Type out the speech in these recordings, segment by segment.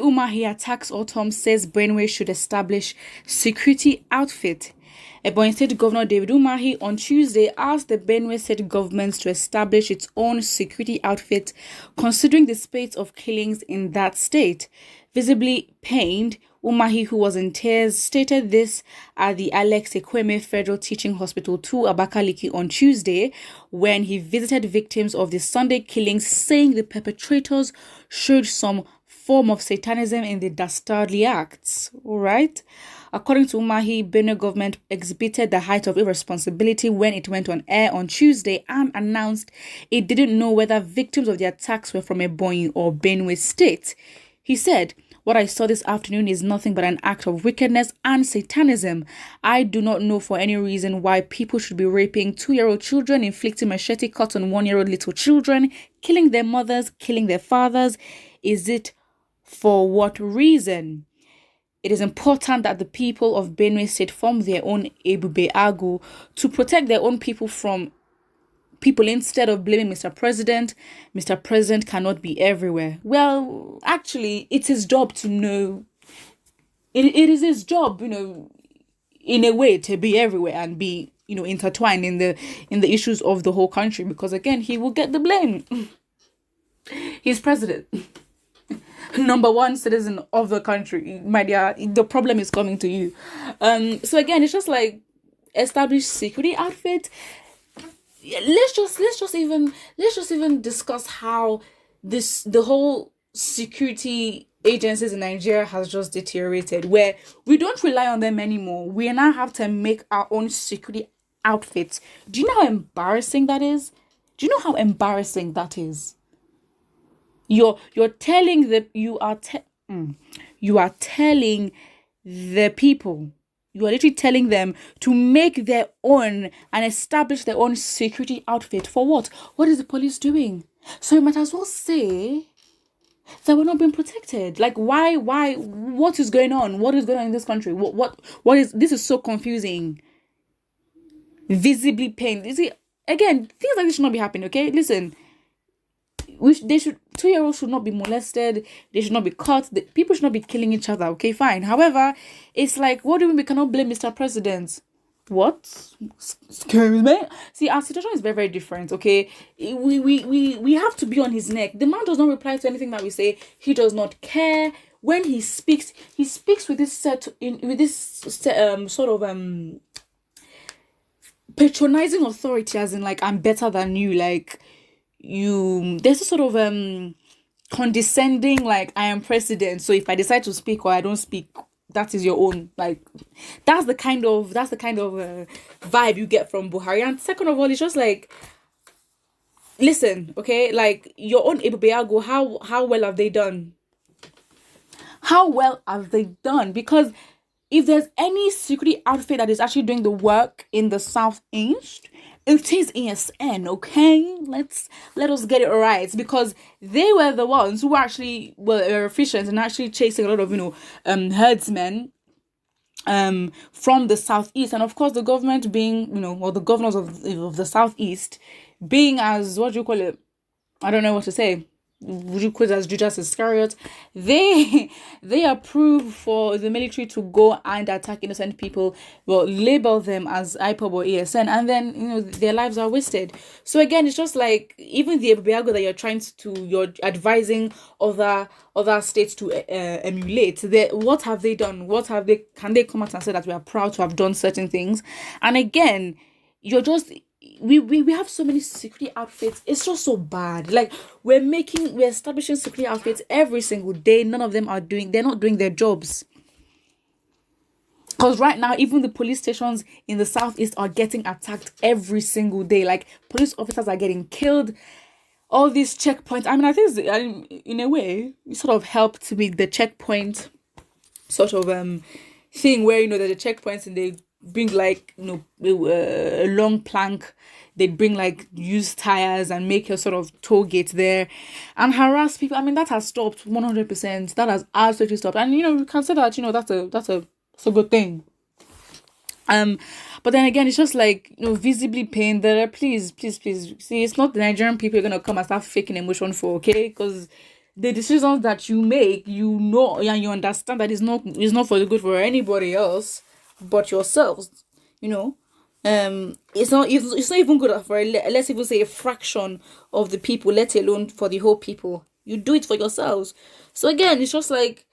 Umahi attacks Ortom, says Benue should establish security outfit. Ebonyi State Governor David Umahi on Tuesday asked the Benue State government to establish its own security outfit, considering the spate of killings in that state. Visibly pained, Umahi, who was in tears, stated this at the Alex Ekweme Federal Teaching Hospital 2 Abakaliki on Tuesday when he visited victims of the Sunday killings, saying the perpetrators showed some form of satanism in the dastardly acts. All right. According to Umahi, Benue government exhibited the height of irresponsibility when it went on air on Tuesday and announced it didn't know whether victims of the attacks were from Ebonyi or Benue State. He said, "What I saw this afternoon is nothing but an act of wickedness and satanism. I do not know for any reason why people should be raping 2-year-old children, inflicting machete cuts on 1-year-old little children, killing their mothers, killing their fathers. Is it for what reason? It is important that the people of Benue State form their own Ebube Agu to protect their own people from people instead of blaming Mr. President. Mr. President cannot be everywhere." Well, actually, it's his job to know. It is his job, in a way, to be everywhere and be, intertwined in the issues of the whole country, because again, he will get the blame. He's president. Number one citizen of the country, my dear. The problem is coming to you. So again, it's just like establish security outfit. Let's just even discuss how the whole security agencies in Nigeria has just deteriorated, where we don't rely on them anymore. We now have to make our own security outfits. Do you know how embarrassing that is? Do you know how embarrassing that is? You're telling you are telling the people. You are literally telling them to make their own and establish their own security outfit. For what? What is the police doing? So you might as well say that we're not being protected. Like, why? What is going on? What is going on in this country? What is this? Is so confusing. Visibly pained. You see, again, things like this should not be happening, okay? Listen. 2-year-olds should not be molested. They should not be caught. People should not be killing each other. Okay, fine. However, it's like, what do you mean we cannot blame Mr. President? What? Excuse me? See, our situation is very, very different. Okay, we have to be on his neck. The man does not reply to anything that we say. He does not care. When he speaks with this sort of patronizing authority, as in like, I'm better than you, like. There's a sort of condescending, like, I am president, so if I decide to speak or I don't speak, that is your own. Like, that's the kind of vibe you get from Buhari. And second of all, it's just like, listen, okay, like, your own Ebubeago, how well have they done? How well have they done? Because if there's any security outfit that is actually doing the work in the Southeast, it is ESN, okay? Let us get it right, because they were the ones who actually were efficient and actually chasing a lot of herdsmen from the Southeast. And of course, the government being, or the governors of the Southeast being, as, what do you call it? I don't know what to say. Would you quit as Judas Iscariot? They approve for the military to go and attack innocent people, well, label them as IPOB or ESN, and then their lives are wasted. So again, it's just like, even the Ebubeago that you're advising other states to emulate. What have they done? Can they come out and say that we are proud to have done certain things? And again, we have so many security outfits. It's just so bad. Like, we're establishing security outfits every single day. None of them they're not doing their jobs. Because right now, even the police stations in the Southeast are getting attacked every single day. Like, police officers are getting killed. All these checkpoints. I mean, I think in a way, it sort of helped with the checkpoint sort of thing where, there's a checkpoints and they bring like a long plank. They'd bring like used tires and make a sort of toll gate there and harass people. I mean, that has stopped 100%. That has absolutely stopped. And we can say that that's a good thing. But then again, it's just like, visibly pain there. Please see, it's not the Nigerian people you're gonna come and start faking emotion for, okay? Because the decisions that you make, you know, and you understand that it's not for the good for anybody else but yourselves. You know, it's not even good for let's even say a fraction of the people, let alone for the whole people. You do it for yourselves. So again, it's just like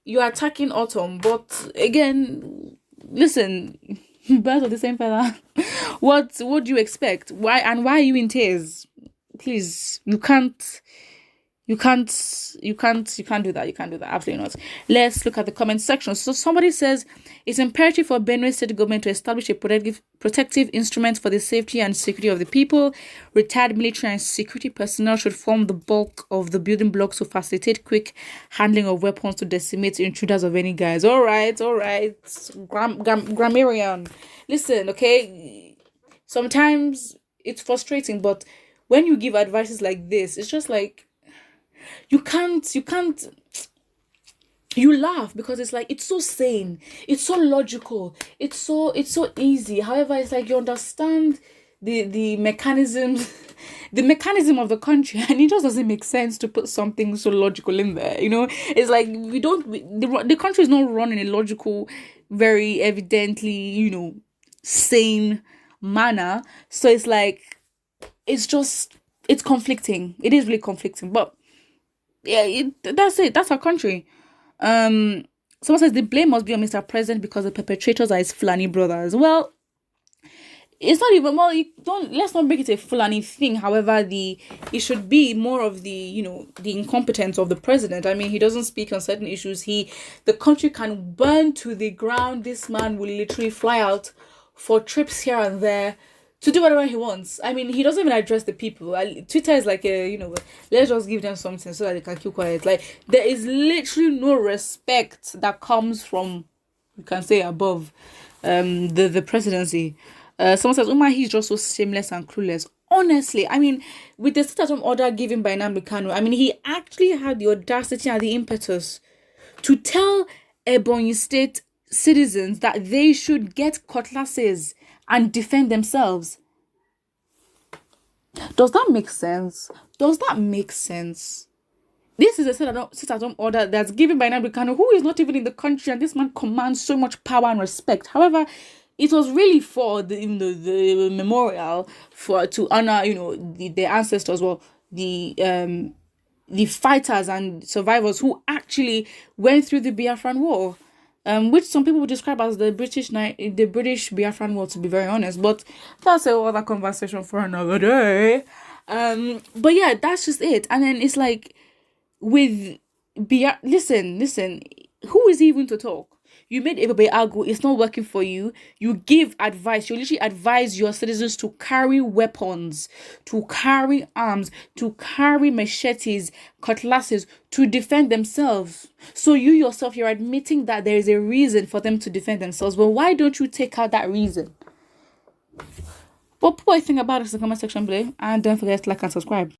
you're attacking Autumn, but again, listen, birds of the same feather. What do you expect? Why are you in tears? Please, you can't do that. You can't do that. Absolutely not. Let's look at the comment section. So somebody says it's imperative for Benue state government to establish a protective instrument for the safety and security of the people. Retired military and security personnel should form the bulk of the building blocks to facilitate quick handling of weapons to decimate intruders of any guise. All right. Grammarian. Listen, okay. Sometimes it's frustrating, but when you give advices like this, it's just like you can't you laugh because it's like it's so sane, it's so logical, it's so easy. However, it's like you understand the mechanisms the mechanism of the country, and it just doesn't make sense to put something so logical in there. It's like the country is not run in a logical, very evidently, sane manner. So it's like it's conflicting. It is really conflicting, but yeah, that's it. That's our country. Someone says the blame must be on Mr. President because the perpetrators are his Fulani brothers. Well, it's not even more. Let's not make it a Fulani thing. However, it should be more of the incompetence of the president. I mean, he doesn't speak on certain issues. The country can burn to the ground. This man will literally fly out for trips here and there to do whatever he wants. I mean, he doesn't even address the people. Twitter is like let's just give them something so that they can keep quiet. Like, there is literally no respect that comes from, you can say, above the presidency. Someone says Umahi is just so shameless and clueless. Honestly, I mean, with the sit-at-home order given by Nnamdi Kanu, I mean, he actually had the audacity and the impetus to tell Ebonyi State citizens that they should get cutlasses and defend themselves. Does that make sense? This is a sit-at-home order that's given by Nnamdi Kanu, who is not even in the country, and this man commands so much power and respect. However, it was really for the memorial to honor the ancestors, well, the fighters and survivors who actually went through the Biafran War. Which some people would describe as the British Biafran War, to be very honest, but that's a other conversation for another day. But yeah, that's just it. And then it's like with listen, who is he even to talk? You made everybody argue, it's not working for you. You give advice. You literally advise your citizens to carry weapons, to carry arms, to carry machetes, cutlasses, to defend themselves. So you yourself, you're admitting that there is a reason for them to defend themselves. But why don't you take out that reason? What people think about it in the comment section below. And don't forget to like and subscribe.